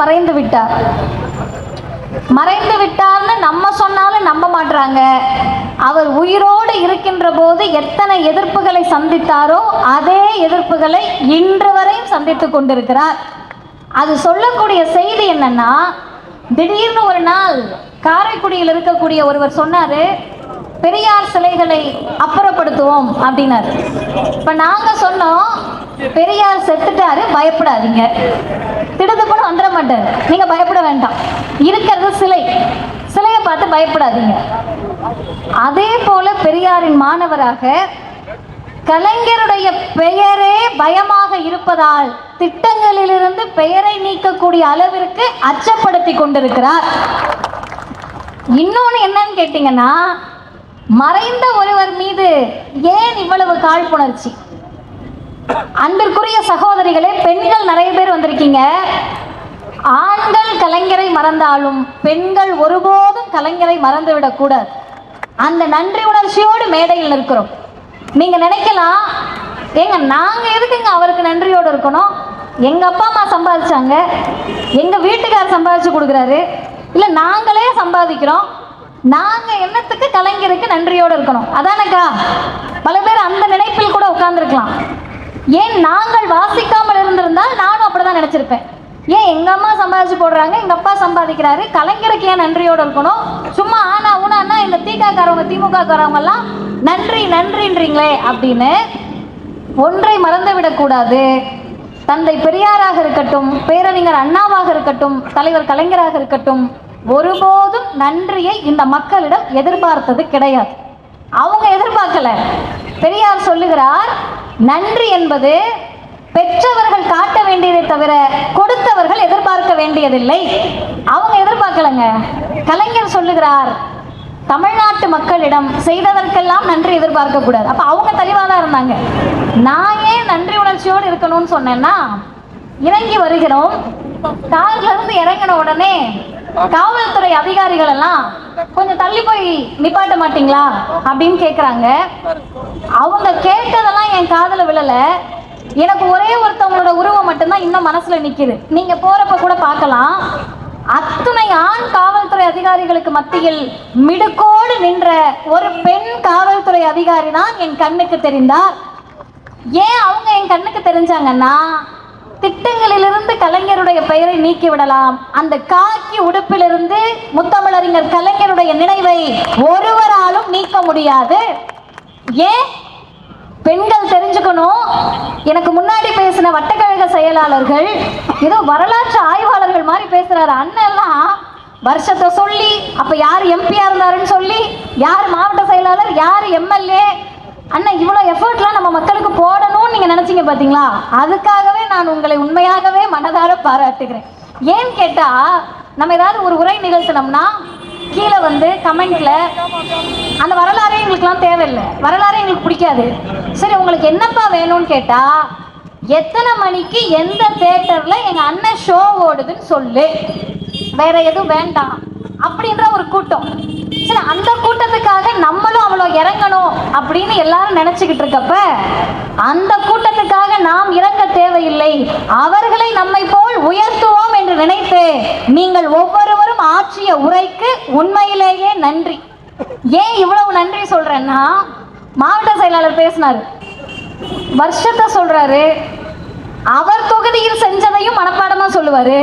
மறைந்து விட்டார். மறைந்து விட்டார்னு நம்ம சொன்னாலும் நம்ப மாட்டாங்க. அவர் உயிரோடு இருக்கின்ற போது எத்தனை எதிர்ப்புகளை சந்தித்தாரோ அதே எதிர்ப்புகளை இன்று வரையும் சந்தித்து கொண்டிருக்கிறார். அது சொல்லக்கூடிய செய்தி என்னன்னா, திடீர்னு ஒரு நாள் காரைக்குடியில் இருக்கக்கூடிய ஒருவர் சொன்னாரு, பெரியார் சிலைகளை அப்புறப்படுத்துவோம் அப்படின்னாரு. இப்ப நாங்க சொன்னோம், பெரியார் செத்துட்டாரு, பயப்படாதீங்க, திடுதுப்புன்னு வந்துட மாட்டாரு, நீங்க பயப்பட வேண்டாம், இருக்கிறது சிலை, சிலையை பார்த்து பயப்படாதீங்க. அதே போல பெரியாரின் மாணவராக கலைஞருடைய பெயரே பயமாக இருப்பதால் திட்டங்களிலிருந்து பெயரை நீக்கக்கூடிய அளவிற்கு அச்சப்படுத்தி கொண்டிருக்கிறார். இன்னொன்னு என்னன்னு கேட்டீங்கன்னா, மறைந்த ஒருவர் மீது ஏன் இவ்வளவு காழ்ப்புணர்ச்சி? அன்பிற்குரிய சகோதரிகளே, பெண்கள் நிறைய பேர் வந்திருக்கீங்க. ஆண்கள் கலைஞரை மறந்தாலும் பெண்கள் ஒருபோதும் கலைஞரை மறந்துவிடக் கூடாது. அந்த நன்றி உணர்ச்சியோடு மேடையில் இருக்கிறோம். நீங்க நினைக்கலாம், ஏங்க நாங்க எதுக்குங்க அவருக்கு நன்றியோடு இருக்கணும்? எங்க அப்பா அம்மா சம்பாதிச்சாங்க, எங்க வீட்டுக்காரர் சம்பாதிச்சு கொடுக்குறாரு, இல்ல நாங்களே சம்பாதிக்கிறோம், நாங்க என்னத்துக்கு கலைஞருக்கு நன்றியோடு இருக்கணும்? அதானக்கா? பல பேர் அந்த நினைப்பில் கூட உட்கார்ந்துருக்கலாம். ஏன் நாங்கள் வாசிக்காமல் இருந்திருந்தால் நானும் அப்படிதான் நினைச்சிருப்பேன். ஏன் எங்க அம்மா சம்பாதிச்சு போடுறாங்க, எங்க அப்பா சம்பாதிக்கிறாரு, கலைஞருக்கு ஏன் நன்றியோடு இருக்கணும்? சும்மா ஆனா ஊனா இந்த திகாக்காரவங்க திமுக காரவங்க எல்லாம் நன்றி நன்றின்றீங்களே அப்படின்னு. ஒன்றை மறந்துவிடக்கூடாது. தந்தை பெரியாராக இருக்கட்டும், பேரறிஞர் அண்ணாவாக இருக்கட்டும், தலைவர் கலைஞராக இருக்கட்டும், ஒருபோதும் நன்றியை இந்த மக்களிடம் எதிர்பார்த்தது கிடையாது. அவங்க எதிர்பார்க்கல. பெரியார் சொல்லுகிறார், நன்றி என்பது பெற்றவர்கள் காட்ட வேண்டியதை தவிர கொடுத்தவர்கள் எதிர்பார்க்க வேண்டியதில்லை. அவங்க எதிர்பார்க்கலங்க. கலைஞர் சொல்லுகிறார், தமிழ்நாட்டு மக்களிடம் செய்ததற்கெல்லாம் நன்றி எதிர்பார்க்க கூடாது. அப்ப அவங்க தெளிவாக தான் இருந்தாங்க. நான் ஏன் நன்றி உணர்ச்சியோடு இருக்கணும்னு சொன்னேன்னா, இறங்கி வருகிறோம், கார்ல இருந்து இறங்கின உடனே காவல்துறை அதிகாரிகள் எல்லாம் கொஞ்சம் தள்ளி போய் நிப்பாட்ட மாட்டீங்களா அப்படின்னு கேட்குறாங்க. அவங்க கேட்டதெல்லாம் என் காதுல விழல. எனக்கு ஒரே ஒருத்தவங்களோட உருவம் மட்டும்தான் இன்னும் மனசுல நிக்குது. நீங்க போறப்ப கூட பார்க்கலாம். அத்துணை ஆண் காவல்துறை அதிகாரிகளுக்கு மத்தியில் மிடுக்கோடு நின்ற ஒரு பெண் காவல்துறை அதிகாரி தான் என் கண்ணுக்கு தெரிந்தார். ஏன் அவங்க என் கண்ணுக்கு தெரிஞ்சாங்கன்னா, திட்டங்களிலிருந்து கலைஞருடைய பெயரை நீக்கி விடலாம், அந்த காக்கி உடுப்பிலிருந்து முத்தமிழறிஞர் கலைஞருடைய நினைவை ஒருவராலும் நீக்க முடியாது. ஏன்? பெண்கள் தெரிஞ்சுக்கணும். எனக்கு முன்னாடி பேசின வட்டக்கழக செயலாளர்கள் ஏதோ வரலாற்று ஆய்வாளர்கள் மாதிரி பேசுறாரு. அண்ணெல்லாம் வருஷத்தை சொல்லி, அப்ப யார் எம்பியா இருந்தாருன்னு சொல்லி, யார் மாவட்ட செயலாளர், யார் எம்எல்ஏ, அண்ணன் இவ்வளவு எஃபர்ட்லாம் நம்ம மக்களுக்கு போடணும்னு நீங்க நினைச்சீங்க பாத்தீங்களா? அதுக்காகவே நான் உங்களை உண்மையாகவே மனதார பாராட்டுகிறேன். ஏன்னு கேட்டா, நம்ம ஏதாவது ஒரு உரை நிகழ்த்தினோம்னா கீழே வந்து கமெண்ட்ல அந்த வரலாறே எங்களுக்குலாம் தேவையில்லை, வரலாறே எங்களுக்கு பிடிக்காது, சரி உங்களுக்கு என்னப்பா வேணும்னு கேட்டா, எத்தனை மணிக்கு எந்த தியேட்டர்ல எங்க அண்ணன் ஷோ ஓடுதுன்னு சொல்லு, வேற எதுவும் வேண்டாம் அப்படின்ற ஒரு கூட்டம். சரி, அந்த கூட்டத்துக்காக நம்மளும் அவ்வளோ இறங்கணும் அப்படின்னு எல்லாரும் நினைச்சுக்கிட்டு இருக்கப்ப, அந்த கூட்டத்துக்காக நாம் இறங்க தேவையில்லை, அவர்களை நம்மை போல் உயர்த்துவோம் என்று நினைத்து நீங்கள் ஒவ்வொருவரும் ஆற்றிய உரைக்கு உண்மையிலேயே நன்றி. ஏன் இவ்வளவு நன்றி சொல்றேன்னா, மாவட்ட செயலாளர் பேசினாரு, வருஷத்தை சொல்றாரு, அவர் தொகுதியில் செஞ்சதையும் மனப்பாடமா சொல்லுவாரு,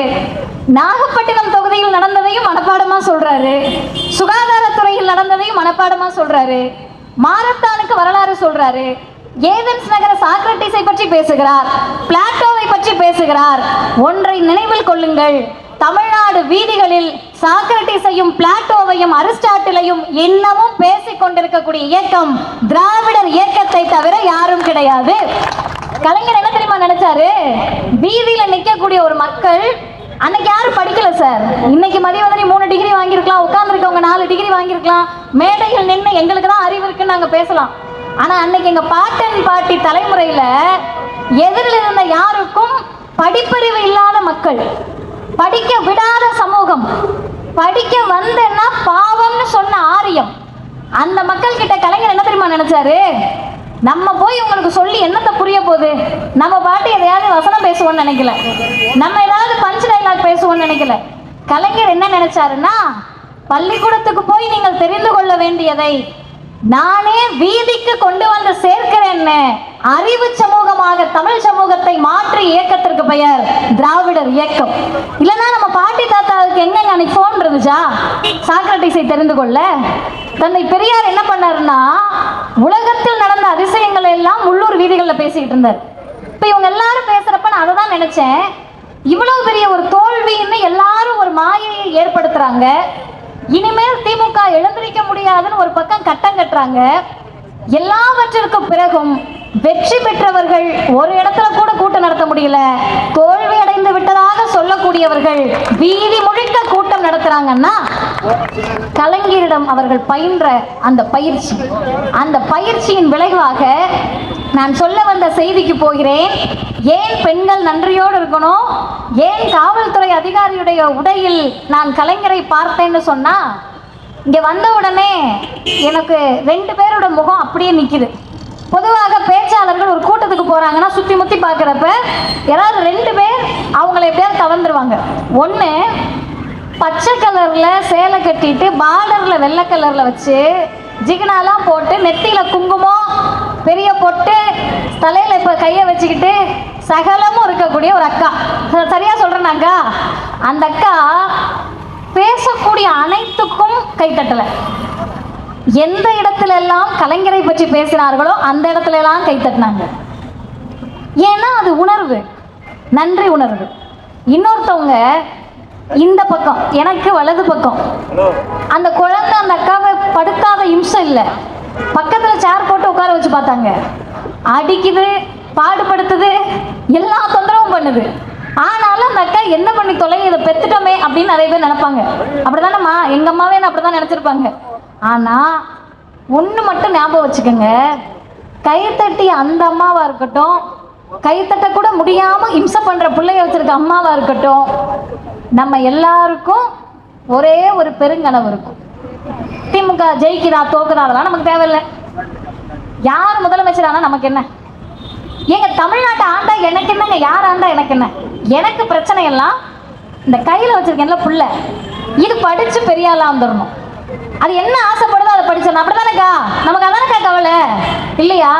நாகப்பட்டினம் தொகுதியில் நடந்ததையும் மனப்பாடமா சொல்றாரு, சுகாதாரத்துறையில் நடந்ததையும் மனப்பாடமா சொல்றாரு, மாரத்தானுக்கு வரலாறு சொல்றாரு, ஏதென்ஸ் நகர சாக்ரட்டிஸை பற்றி பேசுகிறார், பிளாட்டோவை பற்றி பேசுகிறார். ஒன்றை நினைவில் கொள்ளுங்கள், தமிழ்நாடு வீதிகளில் சாக்ரட்டிஸையும் பிளாட்டோவையும் அரிஸ்டாட்டிலையும் இன்னமும் பேசிக் கொண்டிருக்கக்கூடிய இயக்கம் திராவிடர் இயக்கத்தை தவிர யாரும் கிடையாது. கலைஞர் என்ன தெரியுமா நினைச்சாரு? வீதியில நிற்கக்கூடிய ஒரு மக்கள், அன்னைக்கு யாரும் படிக்கல சார், இன்னைக்கு மதியவதனி 3 டிகிரி வாங்கியிருக்கலாம், உட்கார்ந்துருக்கவங்க 4 டிகிரி வாங்கியிருக்கலாம், மேடைகள் நின்று எங்களுக்கு தான் அறிவு இருக்குன்னு நாங்க பேசலாம். ஆனா அன்னைக்கு எங்க பாட்டன் பாட்டி தலைமுறையில எதிரில் இருந்த யாருக்கும் படிப்பறிவு இல்லாத மக்கள், படிக்க விடாத சமூகம், படிக்க வந்தேன்னா பாவம்னு சொன்ன ஆரியம், அந்த மக்கள் கிட்ட கலைஞர் என்ன தெரியுமா நினைச்சாரு? நம்ம போய் உங்களுக்கு சொல்லி என்னத்தை புரிய போகுது, நம்ம பாட்டு எதையாவது வசனம் பேசுவோம்னு நினைக்கல, நம்ம ஏதாவது பஞ்ச் டைலாக் பேசுவோம்னு நினைக்கல, நினைக்கல. கலைஞர் என்ன நினைச்சாருன்னா, பள்ளிக்கூடத்துக்கு போய் நீங்கள் தெரிந்து கொள்ள வேண்டியதை நானே வீதிக்கு கொண்டு வந்து சேர்க்கிறேன்னு அறிவு சமூகமாக தமிழ் சமூகத்தை மாற்றி இயக்கத்திற்கு பெயர் திராவிடர் இயக்கம். இல்லைன்னா நம்ம பாட்டி தாத்தாவுக்கு எங்கெங்க அன்னைக்கு போன் இருந்துச்சா சாக்ரட்டிஸை தெரிந்து கொள்ள? தந்தை பெரியார் என்ன பண்ணாருன்னா, உலகத்தில் நடந்த அதிசயங்களை எல்லாம் உள்ளூர் வீதிகளில் பேசிக்கிட்டு இருந்தார். இப்போ இவங்க எல்லாரும் பேசுறப்ப நான் அதை தான் நினைச்சேன், இவ்வளவு பெரிய ஒரு தோல்வின்னு எல்லாரும் ஒரு மாயையை ஏற்படுத்துறாங்க. இனிமேல் திமுக எழுந்திருக்க முடியாதுன்னு ஒரு பக்கம் கட்டம் கட்டுறாங்க. எல்லாவற்றிற்கும் பிறகும் வெற்றி பெற்றவர்கள் ஒரு இடத்துல கூட கூட்டம் நடத்த முடியல, தோல்வி அடைந்து விட்டதாக சொல்லக்கூடியவர்கள் வீதி முழுக்க கூட்டம் நடத்துறாங்கன்னா கலைஞரிடம் அவர்கள் பயின்ற அந்த பயிற்சியின் விளைவாக நான் சொல்ல வந்த செய்திக்கு போகிறேன். ஏன் பெண்கள் நன்றியோடு இருக்கணும், ஏன் காவல்துறை அதிகாரியுடைய உடையில் நான் கலைஞரை பார்த்தேன்னு சொன்னா, இங்க வந்த உடனே எனக்கு 2 பேரோட முகம் அப்படியே நிக்குது. பொதுவாக பேச்சாளர்கள் ஒரு கூட்டத்துக்கு போறாங்கன்னா சுத்தி முத்தி பார்க்குறப்ப யாராவது 2 பேர் அவங்கள எப்படியாவது கவர்ந்துருவாங்க. ஒன்று பச்சை கலர்ல சேலை கட்டிட்டு பார்டர்ல வெள்ளை கலர்ல வச்சு ஜிகனாலாம் போட்டு நெத்தியில குங்குமம் பெரிய பொட்டு தலையில இப்ப கையை வச்சுக்கிட்டு சகலமும் இருக்கக்கூடிய ஒரு அக்கா. சரியா சொல்றேனாக்கா? அந்த அக்கா பேசக்கூடிய அனைத்துக்கும் கைத்தட்டல. எந்த இடத்துல எல்லாம் கலைஞரை பற்றி பேசினார்களோ அந்த இடத்துல எல்லாம் கைத்தட்டினாங்க. ஏன்னா அது உணர்வு, நன்றி உணர்வு. இன்னொருத்தவங்க இந்த பக்கம், எனக்கு வலது பக்கம், அந்த குழந்தை அந்த அக்காவை படுத்தாத இம்சம் இல்லை, பக்கத்துல சேர் போட்டு உட்கார வச்சு பார்த்தாங்க. அடிக்குது, பாடுபடுத்துது, எல்லா தொந்தரவும் பண்ணுது. ஆனாலும் அந்த அக்கா என்ன பண்ணி தொலை, இதை பெத்துட்டோமே அப்படின்னு நிறைய பேர் நினைப்பாங்க. அப்படிதானம்மா, எங்க அம்மாவே அப்படிதான் நினைச்சிருப்பாங்க. ஆனா ஒண்ணு மட்டும் ஞாபகம் வச்சுக்கோங்க, கைத்தட்டி அந்த அம்மாவா இருக்கட்டும், கைத்தட்ட கூட முடியாம இம்சை பண்ற பிள்ளைய வச்சிருக்க அம்மாவா இருக்கட்டும், நம்ம எல்லாருக்கும் ஒரே ஒரு பெருங்கனவு இருக்கும். திமுக ஜெயிக்கிறா தோக்குறா அதெல்லாம் நமக்கு தேவையில்லை. யார் முதலமைச்சர் ஆனா நமக்கு என்ன? எங்க தமிழ்நாட்டை ஆண்டா எனக்கு என்னங்க, யார் ஆண்டா எனக்கு என்ன? எனக்கு பிரச்சனை எல்லாம் இந்த கையில வச்சிருக்கேன்ல புள்ள, இது படிச்சு பெரிய ஆளா வந்துடணும். அது என்ன ஆசைப்படுதோ அதை படிச்சிடணும். அப்படிதானேக்கா? நமக்கு அதானக்கா கவலை இல்லையா?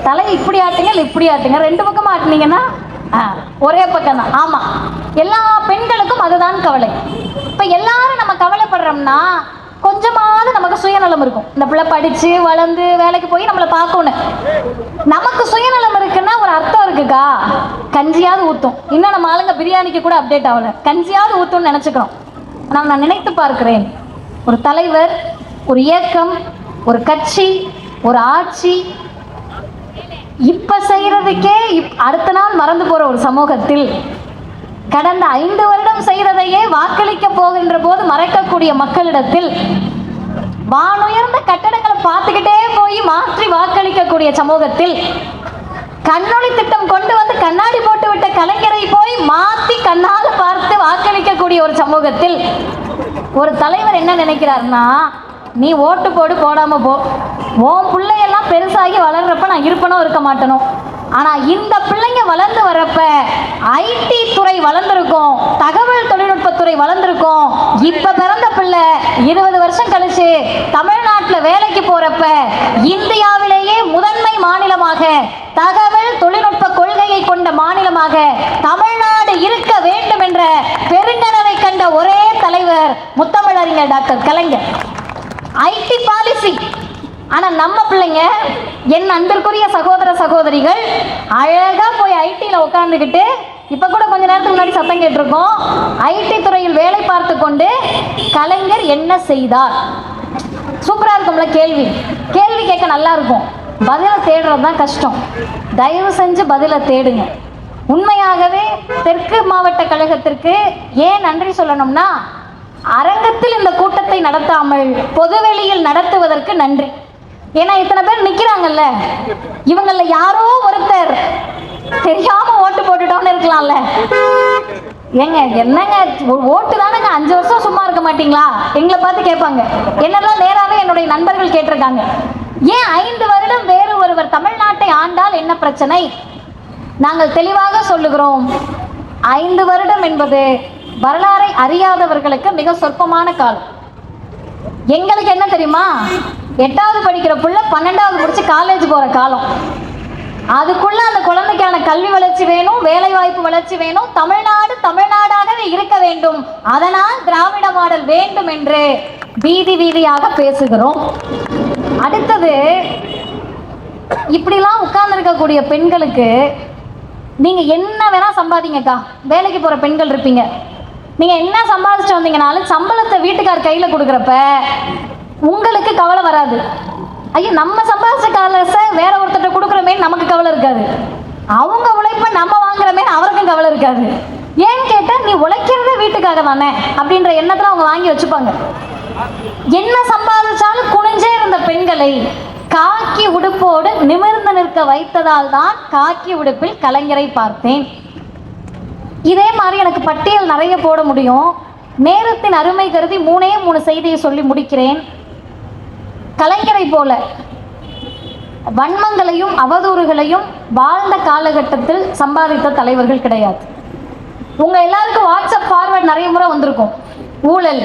தலையை இப்படி ஆட்டுங்க இல்லை இப்படி ஆட்டுங்க, 2 பக்கமா ஆட்டுனீங்கன்னா ஒரே பக்கம் தான். ஆமா, எல்லா பெண்களுக்கும் அதுதான் கவலை. இப்ப எல்லாரும் நம்ம கவலைப்படுறோம்னா கொஞ்சமாவது நமக்கு சுயநலம் இருக்கும். இந்த பிள்ளை படிச்சு வளர்ந்து வேலைக்கு போய் நம்மளை பார்க்கணும். நமக்கு சுயநலம் இருக்குன்னா ஒரு அர்த்தம் இருக்குக்கா, கஞ்சியாவது ஊத்தும். இன்னும் நம்ம ஆளுங்க பிரியாணிக்கு கூட அப்டேட் ஆகல, கஞ்சியாவது ஊத்தும்னு நினைச்சுக்கிறோம். ஆனால் நான் நினைத்து பார்க்கிறேன், ஒரு தலைவர், ஒரு இயக்கம், ஒரு கட்சி, ஒரு ஆட்சி இப்ப செய்யறதுக்கே அடுத்த நாள் மறந்து போற ஒரு சமூகத்தில் கடந்த 5 வருடம் செய்ததையே வாக்களிக்க போகின்ற போது மறைக்கக்கூடிய மக்களிடத்தில் வானுயர்ந்த கட்டடங்களை பார்த்துக்கிட்டே போய் மாற்றி வாக்களிக்கக்கூடிய சமூகத்தில் கண்ணொளி திட்டம் கொண்டு வந்து கண்ணாடி போட்டு விட்ட கலைஞரை போய் மாற்றி கண்ணால பார்த்து வாக்களிக்கக்கூடிய ஒரு சமூகத்தில் ஒரு தலைவர் என்ன நினைக்கிறார்னா, நீ ஓட்டு போடு, போடாம போ, உன் பிள்ளையெல்லாம் பெருசாகி வளர்றப்ப நான் இருப்பனோ இருக்க மாட்டேனோ. ஆனா இந்த பிள்ளைங்க வளர்ந்து வரப்ப ஐடி துறை வளர்ந்துருக்கும், தகவல் தொழில்நுட்பத்துறை வளர்ந்துருக்கும். இப்ப பிறந்த பிள்ளை 20 வருஷம் கழிச்சு தமிழ்நாட்டில் வேலைக்கு போறப்ப இந்தியாவிலேயே முதன்மை மாநிலமாக, தகவல் தொழில்நுட்ப கொள்கையை கொண்ட மாநிலமாக தமிழ்நாடு இருக்க வேண்டும் என்ற பெருங்கனவை கண்ட ஒரே தலைவர் முத்தமிழறிஞர் டாக்டர் கலைஞர். ID policy. ஆனா நம்ம பிள்ளைங்க, என் அன்பிற்குரிய சகோதர சகோதரிகள், அழகா போய் ஐடியில் உட்காந்துக்கிட்டு இப்ப கூட கொஞ்ச நேரத்துக்கு முன்னாடி சத்தம் கேட்டிருக்கோம், ஐடி துறையில் வேலை பார்த்து கொண்டு கலைஞர் என்ன செய்தார். சூப்பரா இருக்கும்ல கேள்வி. கேள்வி கேட்க நல்லா இருக்கும், பதில தேடுறது தான் கஷ்டம். தயவு செஞ்சு பதில தேடுங்க. உண்மையாகவே தெற்கு மாவட்ட கழகத்திற்கு ஏன் நன்றி சொல்லணும்னா, அரங்கத்தில் இந்த கூட்டத்தை நடத்தாமல் பொதுவெளியில் நடத்துவதற்கு நன்றி. ஏன்னா இத்தனை பேர் நிக்கிறாங்கல்ல, இவங்கள யாரோ ஒருத்தர் தெரியாம ஓட்டு போட்டுட்டோம்னு இருக்கலாம்ல. ஏங்க என்னங்க ஓட்டு தானங்க, 5 வருஷம் சும்மா இருக்க மாட்டீங்களா? எங்களை பார்த்து கேட்பாங்க. என்னெல்லாம் நேராவே என்னுடைய நண்பர்கள் கேட்டிருக்காங்க, ஏன் 5 வருடம் வேறு ஒருவர் தமிழ்நாட்டை ஆண்டால் என்ன பிரச்சனை? நாங்கள் தெளிவாக சொல்லுகிறோம், 5 வருடம் என்பது வரலாறை அறியாதவர்களுக்கு மிக சொற்பமான காலம். எங்களுக்கு என்ன தெரியுமா, 8வது படிக்கிற புள்ள 12வது முடிச்சு காலேஜ் போற காலம். அதுக்குள்ள அந்த குழந்தைக்கான கல்வி வளர்ச்சி வேணும், வேலை வாய்ப்பு வளர்ச்சி வேணும், தமிழ்நாடு தமிழ்நாடாகவே இருக்க வேண்டும், அதனால் திராவிட மாடல் வேண்டும் என்று வீதி வீதியாக பேசுகிறோம். அடுத்தது, இப்படிலாம் உட்கார்ந்து இருக்கக்கூடிய பெண்களுக்கு நீங்க என்ன வேணா சம்பாதிங்கக்கா, வேலைக்கு போற பெண்கள் இருப்பீங்க, நீங்க என்ன சம்பாதிச்சு வந்தீங்கனாலும் சம்பளத்தை வீட்டுக்கார் கையில கொடுக்குறப்ப உங்களுக்கு கவலை வராது. ஐயோ, நம்ம சம்பாதிச்ச காலத்தை வேற ஒருத்தர் கொடுக்குறமே நமக்கு கவலை இருக்காது. அவங்க உழைப்ப நம்ம வாங்குறமே அவருக்கும் கவலை இருக்காது. ஏன்னு கேட்டா, நீ உழைக்கிறதே வீட்டுக்காக தானே அப்படின்ற எண்ணத்துல அவங்க வாங்கி வச்சுப்பாங்க. என்ன சம்பாதிச்சாலும் குனிஞ்சே இருந்த பெண்களை காக்கி உடுப்போடு நிமிர்ந்து நிற்க வைத்ததால் தான் காக்கி உடுப்பில் கலைஞரை பார்த்தேன். இதே மாதிரி எனக்கு பட்டியல் நிறைய போட முடியும். நேரத்தின் அருமை கருதி 3 செய்தியை சொல்லி முடிக்கிறேன். கலைஞரை போல வன்மங்களையும் அவதூறுகளையும் வாழ்ந்த காலகட்டத்தில் சம்பாதித்த தலைவர்கள் கிடையாது. உங்க எல்லாருக்கும் வாட்ஸ்அப் ஃபார்வர்ட் நிறைய முறை வந்திருக்கும். ஊழல்,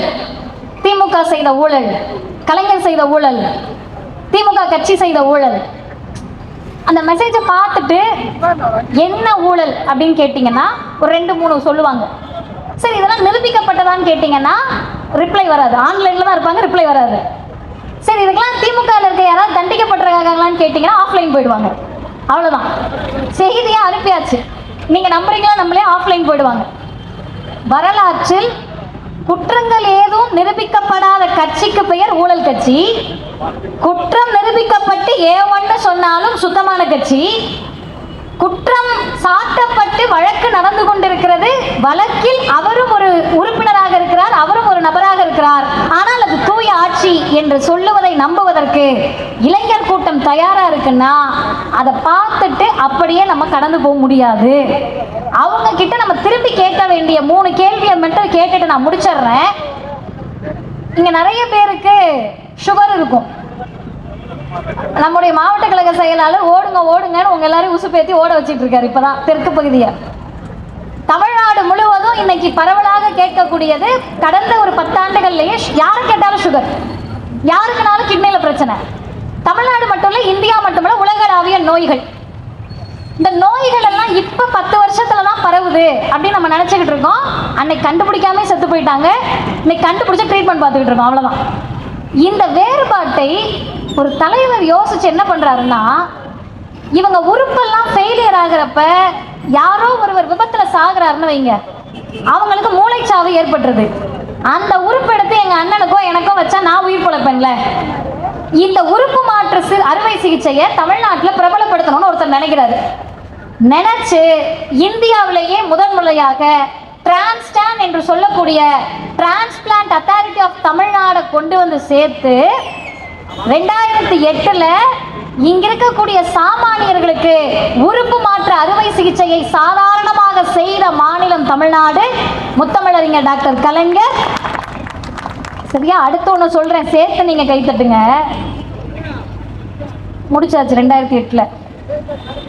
திமுக செய்த ஊழல், கலைஞர் செய்த ஊழல், திமுக கட்சி செய்த ஊழல். அந்த மெசேஜை பார்த்துட்டு என்ன ஊழல் அப்படின்னு கேட்டிங்கன்னா ஒரு 2-3 சொல்லுவாங்க. சரி, இதெல்லாம் நிரூபிக்கப்பட்டதான்னு கேட்டிங்கன்னா ரிப்ளை வராது. ஆன்லைனில் தான் இருப்பாங்க, ரிப்ளை வராது. சரி, இதுக்கெல்லாம் திமுகவில் இருக்க யாராவது தண்டிக்கப்பட்டிருக்காங்களான்னு கேட்டிங்கன்னா ஆஃப்லைன் போயிடுவாங்க. அவ்வளோதான், செய்தியாக அனுப்பியாச்சு. நீங்கள் நம்புறீங்களா நம்மளே ஆஃப்லைன் போயிடுவாங்க. வரலாற்றில் குற்றங்கள் ஏதும் நிரூபிக்கப்படாத கட்சிக்கு பெயர் ஊழல் கட்சி. குற்றம் நிரூபிக்கப்பட்டு ஏவன்னு சொன்னாலும் சுத்தமான கட்சி. குற்றம் சாட்டப்பட்டு வழக்கு நடந்து கொண்டிருக்கிறது, வழக்கில் அவரும் ஒரு உறுப்பினராக இருக்கிறார், அவரும் ஒரு நபராக இருக்கிறார், ஆனால் அது தூய ஆட்சி என்று சொல்லுவதை நம்புவதற்கு இளைஞர் கூட்டம் தயாரா இருக்குன்னா அதை பார்த்துட்டு அப்படியே நம்ம கடந்து போக முடியாது. அவங்க கிட்ட நம்ம திருப்பி கேட்க வேண்டிய 3 கேள்வியை மட்டும் கேட்டுட்டு நான் முடிச்சிடுறேன். இங்க நிறைய பேருக்கு சுகர் இருக்கும். நம்முடைய மாவட்ட கழக செயலாளர் ஓடுங்க ஓடுங்கன்னு உங்க எல்லாரையும் உசுப்பேத்தி ஓட வச்சிட்டு இருக்காரு. இப்பதான் தெற்கு பகுதியை தமிழ்நாடு முழுவதும் இன்னைக்கு பரவலாக கேட்கக்கூடியது, கடந்த ஒரு 10 ஆண்டுகள்லயே யாரு கேட்டாலும் சுகர், யாருக்குனாலும் கிட்னில பிரச்சனை. தமிழ்நாடு மட்டும் இல்ல, இந்தியா மட்டுமல்ல, உலகளாவிய நோய்கள். இந்த நோய்கள் எல்லாம் இப்ப 10 வருஷத்துலதான் பரவுது அப்படின்னு நம்ம நினைச்சுக்கிட்டு இருக்கோம். அன்னைக்கு கண்டுபிடிக்காம செத்து போயிட்டாங்க, இன்னைக்கு கண்டுபிடிச்ச ட்ரீட்மெண்ட் பார்த்துக்கிட்டு இருக்கோம். அவ்வளவுதான். இந்த வேறுபாட்டை ஒரு தலைவர் யோசிச்சு என்ன பண்றாருன்னா, இவங்க உறுப்பெல்லாம் ஃபெயிலியர் ஆகிறப்ப யாரோ ஒருவர் விபத்துல சாகுறாருன்னு வைங்க, அவங்களுக்கு மூளைச்சாவு ஏற்பட்டுருது. அந்த உறுப்பு எடுத்து எங்க அண்ணனுக்கோ எனக்கோ வச்சா நான் உயிர் பிழைப்பேன்ல. இந்த உறுப்பு மாற்று அறுவை சிகிச்சையை தமிழ்நாட்டில் பிரபலப்படுத்தணும்னு ஒருத்தர் நினைக்கிறாரு. நினைச்சு இந்தியாவிலேயே முதன்முறையாக டிரான்ஸ்டான் என்று சொல்லக்கூடிய டிரான்ஸ்பிளான்ட் அத்தாரிட்டி ஆஃப் தமிழ்நாடு கொண்டு வந்து சேர்த்து 2008 இங்க இருக்கக்கூடிய சாமானியர்களுக்கு உறுப்பு மாற்று அறுவை சிகிச்சையை சாதாரணமாக செய்த மாநிலம் தமிழ்நாடு. முத்தமிழறிஞர் டாக்டர் கலைஞர். சரியா? அடுத்து ஒன்று சொல்றேன், சேர்த்து நீங்க கைத்தட்டுங்க. முடிச்சாச்சு 2008.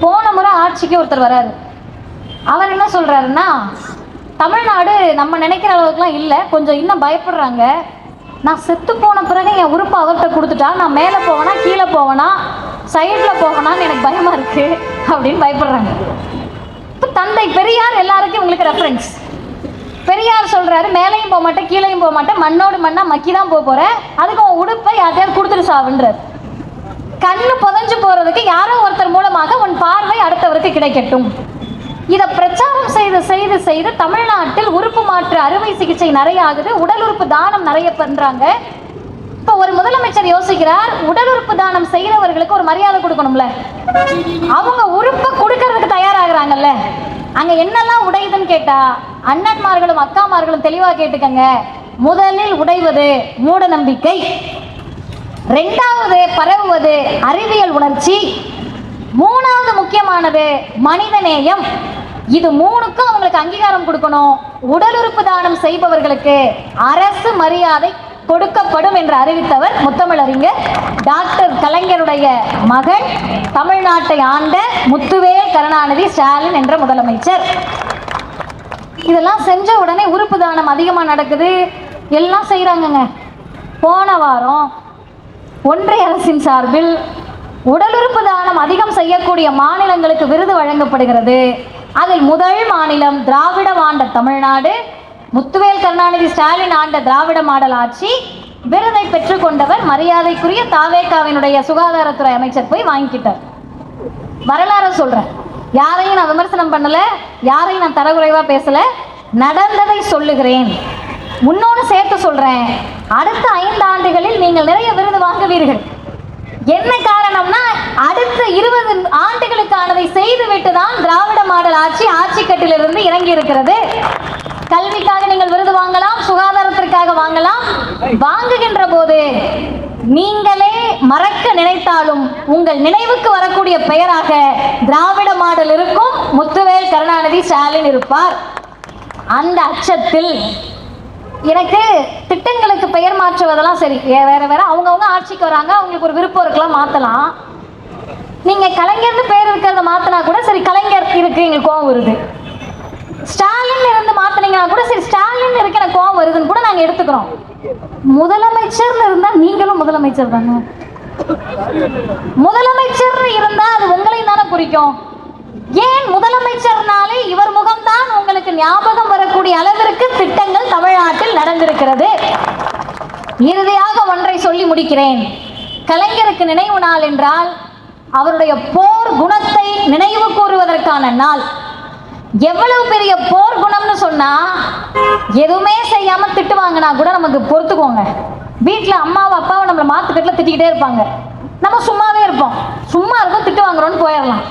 போன முறை ஆட்சிக்கு ஒருத்தர் வராரு. அவர் என்ன சொல்றாருன்னா, தமிழ்நாடு நம்ம நினைக்கிற அளவுக்குலாம் இல்லை, கொஞ்சம் இன்னும் பயப்படுறாங்க. நான் செத்து போன பிறகு என் உறுப்பு அவர்கிட்ட கொடுத்துட்டா நான் மேலே போவேனா கீழே போவேனா சைடில் போவேனான்னு எனக்கு பயமாக இருக்கு அப்படின்னு பயப்படுறாங்க. இப்போ தந்தை பெரியார் எல்லாருக்கும் உங்களுக்கு ரெஃபரன்ஸ். பெரியார் சொல்றாரு, மேலையும் போக மாட்டேன் கீழையும் போக மாட்டேன், மண்ணோடு மண்ணா மக்கி தான் போக போறேன், அதுக்கு உன் உடுப்பை யார்ட்டையாவது கொடுத்துட்டு சாவுன்றார். கண்ணு புதஞ்சு போறதுக்கு யாரோ ஒருத்தர் மூலமாக உன் பார்வை அடுத்தவருக்கு கிடைக்கட்டும். இதை பிரச்சாரம் செய்து செய்து செய்து தமிழ்நாட்டில் உறுப்பு மாற்று அறுவை சிகிச்சை நிறைய ஆகுது, உடல் உறுப்பு தானம் நிறைய பண்றாங்க. இப்போ ஒரு முதலமைச்சர் யோசிக்கிறார், உடல் உறுப்பு தானம் செய்கிறவர்களுக்கு ஒரு மரியாதை கொடுக்கணும்ல. அவங்க உறுப்பை கொடுக்கறதுக்கு தயாராகிறாங்கல்ல, அங்க என்னெல்லாம் உடையுதுன்னு கேட்டா அண்ணன்மார்களும் அக்காமார்களும் தெளிவா கேட்டுக்கங்க. முதலில் உடைவது மூட நம்பிக்கை, 2வது பரவுவது அறிவியல் உணர்ச்சி, 3வது முக்கியமானது மனிதநேயம். இது 3க்கும் அவங்களுக்கு அங்கீகாரம் கொடுக்கணும். உடல் உறுப்பு தானம் செய்பவர்களுக்கு அரசு மரியாதை கொடுக்கப்படும் என்று அறிவித்தவர் முத்தமிழறிஞர் டாக்டர் கலைஞருடைய மகன், தமிழ்நாட்டை ஆண்ட முத்துவேல் கருணாநிதி ஸ்டாலின் என்ற முதலமைச்சர். இதெல்லாம் செஞ்ச உடனே உறுப்பு தானம் அதிகமாக நடக்குது, எல்லாம் செய்கிறாங்கங்க. போன வாரம் ஒன்றிய அரசின் சார்பில் உடல் உறுப்பு தானம் அதிகம் செய்யக்கூடிய மாநிலங்களுக்கு விருது வழங்கப்படுகிறது. அதில் முதல் மாநிலம் திராவிடம் ஆண்ட தமிழ்நாடு, முத்துவேல் கருணாநிதி ஸ்டாலின் ஆண்ட திராவிட மாடல் ஆட்சி. விருதை பெற்றுக்கொண்டவர் மரியாதைக்குரிய தாவேகாவினுடைய சுகாதாரத்துறை அமைச்சர் போய் வாங்கிக்கிட்டார். வரலாறு சொல்றேன், யாரையும் நான் விமர்சனம் பண்ணல, யாரையும் நான் தரக்குறைவா பேசல, நடந்ததை சொல்லுகிறேன். முன்னோடு சேர்த்து சொல்றேன், அடுத்த 5 ஆண்டுகளில் நீங்கள் நிறைய விருது வாங்குவீர்கள். என்ன காரணம்னா அடுத்த 20 ஆண்டுகளுக்கானதை செய்துவிட்டு தான் திராவிட மாடல் ஆட்சி கட்டிலிருந்து இறங்கி இருக்கிறது. கல்விக்காக நீங்கள் விருது வாங்கலாம், சுகாதாரத்திற்காக வாங்கலாம். வாங்குகின்ற போது நீங்களே மறக்க நினைத்தாலும் உங்கள் நினைவுக்கு வரக்கூடிய பெயராக திராவிட மாடல் இருக்கும், முத்துவேல் கருணாநிதி ஸ்டாலின் இருப்பார். அந்த அச்சத்தில் எனக்கு திட்டங்களுக்கு பெயர் மாற்றுவதெல்லாம் சரி, வேற வேற அவங்கவுங்க ஆட்சிக்கு வராங்க, அவங்களுக்கு ஒரு விருப்பம் இருக்கலாம், மாற்றலாம். நீங்கள் கலைஞர்னு பேர் இருக்கிறத மாற்றினா கூட சரி, கலைஞர் இருக்கு எங்களுக்கு கோவம் வருது. ஸ்டாலின் இருந்து மாற்றினீங்கன்னா கூட சரி, ஸ்டாலின் இருக்கு எனக்கு கோவம் வருதுன்னு கூட நாங்கள் எடுத்துக்கிறோம். முதலமைச்சர்னு இருந்தால் நீங்களும் முதலமைச்சர் தாங்க. முதலமைச்சர் இருந்தால் அது உங்களையும் தானே குறிக்கும். ஏன் முதலமைச்சர்னாலே இவர் முகம்தான் உங்களுக்கு ஞாபகம் வரக்கூடிய அளவிற்கு திட்டங்கள் தமிழ்நாட்டில் நடந்திருக்கிறது. இறுதியாக ஒன்றை சொல்லி முடிக்கிறேன். கலைஞருக்கு நினைவு நாள் என்றால் அவருடைய போர் குணத்தை நினைவு கூறுவதற்கான நாள். எவ்வளவு பெரிய போர் குணம்னு சொன்னா, எதுவுமே செய்யாம திட்டு வாங்கினா கூட நமக்கு பொறுத்துக்கோங்க. வீட்டில் அம்மாவும் அப்பாவும் நம்மளை மாத்துக்கட்டில் திட்டிக்கிட்டே இருப்பாங்க, நம்ம சும்மாவே இருப்போம், சும்மா இருக்கும், திட்டு வாங்குறோன்னு போயிடலாம்.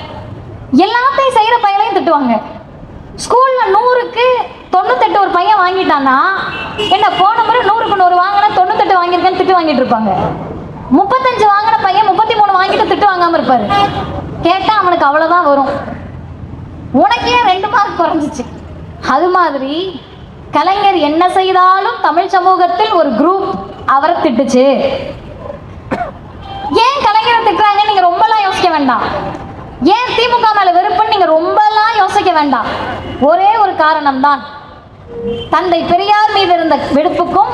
எல்லாத்தையும் செய்கிற பையனையும் திட்டுவாங்க. ஸ்கூலில் 100க்கு 98 ஒரு பையன் வாங்கிட்டான்னா, என்ன போன முறை 100க்கு 100 வாங்கினா 98 வாங்கியிருக்கேன்னு திட்டு வாங்கிட்டு இருப்பாங்க. 35 வாங்கின பையன் 33 வாங்கிட்டு திட்டு வாங்காமல் இருப்பார். கேட்டால் அவனுக்கு அவ்வளோதான் வரும். உனக்கே 2 மார்க் குறைஞ்சிச்சு. அது மாதிரி கலைஞர் என்ன செய்தாலும் தமிழ் சமூகத்தில் ஒரு குரூப் அவரை திட்டுச்சு. ஏன் கலைஞரை திட்டுறாங்கன்னு நீங்கள் ரொம்பலாம் யோசிக்க வேண்டாம். ஏன் திமுக மேல வெறுப்புன்னு நீங்க ரொம்பலாம் யோசிக்க வேண்டாம். ஒரே ஒரு காரணம் தான், தந்தை பெரியார் மீது இருந்த வெறுப்புக்கும்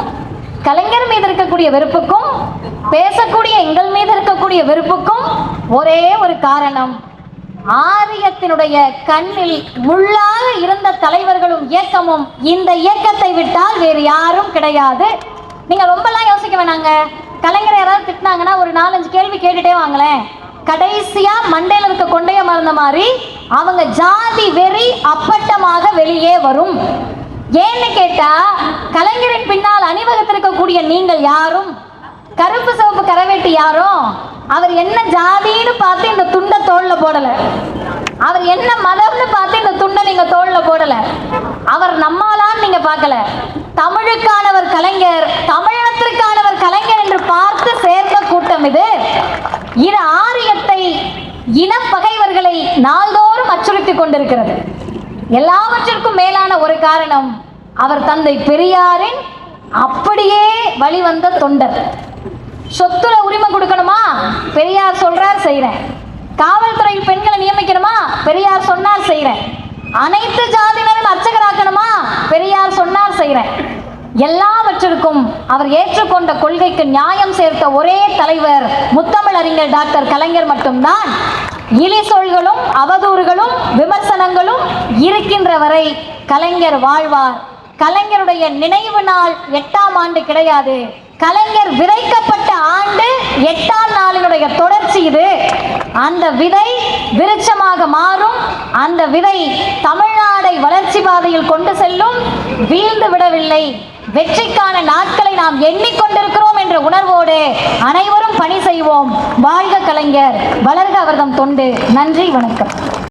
கலைஞர் மீது இருக்கக்கூடிய வெறுப்புக்கும் பேசக்கூடிய எங்கள் மீது இருக்கக்கூடிய வெறுப்புக்கும் ஒரே ஒரு காரணம், ஆரியத்தினுடைய கண்ணில் முள்ளாக இருந்த தலைவர்களும் இயக்கமும் இந்த இயக்கத்தை விட்டால் வேறு யாரும் கிடையாது. நீங்க ரொம்பலாம் யோசிக்க வேணாங்க. கலைஞரை யாராவது திட்டினாங்கன்னா ஒரு 4-5 கேள்வி கேட்டுட்டே வாங்களேன். கடைசியா மண்டையில் இருக்க கொண்டைய மறந்த மாதிரி அவங்க ஜாதி வெறி அப்பட்டமாக வெளியே வரும். ஏன்னு கேட்டா, கலைஞரின் பின்னால் அணிவகுத்திருக்கக்கூடிய நீங்கள் யாரும் கருப்பு சிவப்பு கரவேட்டி யாரும் அவர் என்ன ஜாதின்னு பார்த்து இந்த துண்டை தோல்ல போடல, அவர் என்ன மதம்னு பார்த்து இந்த துண்டை நீங்க தோல்ல போடல, அவர் நம்மாலான்னு நீங்க பார்க்கல. தமிழுக்கானவர் கலைஞர், தமிழகத்திற்கானவர் கலைஞர் என்று பார்த்து சேர்ந்த கூட்டம் இது. இது ஆரியத்தை இனப்பகைவர்களை நாள்தோறும் அச்சுறுத்திக் கொண்டிருக்கிறது. எல்லாவற்றிற்கும் மேலான ஒரு காரணம், அவர் தந்தை பெரியாரின் அப்படியே வழிவந்த தொண்டர். சொத்துல உரிமை கொடுக்கணுமா, பெரியார் சொல்றார் செய்யறேன். காவல்துறையில் பெண்களை நியமிக்கணுமா, பெரியார் சொன்னார் செய்யறேன். அனைத்து ஜாதியினரும் அர்ச்சகராக்கணுமா, பெரியார் சொன்னார் செய்யறேன். எல்லாவற்றிற்கும் அவர் ஏற்றுக்கொண்ட கொள்கைக்கு நியாயம் சேர்த்த ஒரே தலைவர் முத்தமிழறிஞர் டாக்டர் கலைஞர் மட்டும்தான். இழி சொல்களும் அவதூறுகளும் விமர்சனங்களும் இருக்கின்ற வரை கலைஞர் வாழ்வார். கலைஞருடைய நினைவு நாள் 8ஆம் ஆண்டு கிடையாது, கலைஞர் விதைக்கப்பட்ட ஆண்டு 8ஆம் நாளினுடைய தொடர்ச்சி இது. அந்த விதை விருட்சமாக மாறும். அந்த விதை தமிழ்நாடை வளர்ச்சி பாதையில் கொண்டு செல்லும். வீழ்ந்து விடவில்லை, வெற்றிக்கான நாட்களை நாம் எண்ணிக்கொண்டிருக்கிறோம் என்ற உணர்வோடு அனைவரும் பணி செய்வோம். வாழ்க கலைஞர், வளர்க அவர்தம் தொண்டு. நன்றி, வணக்கம்.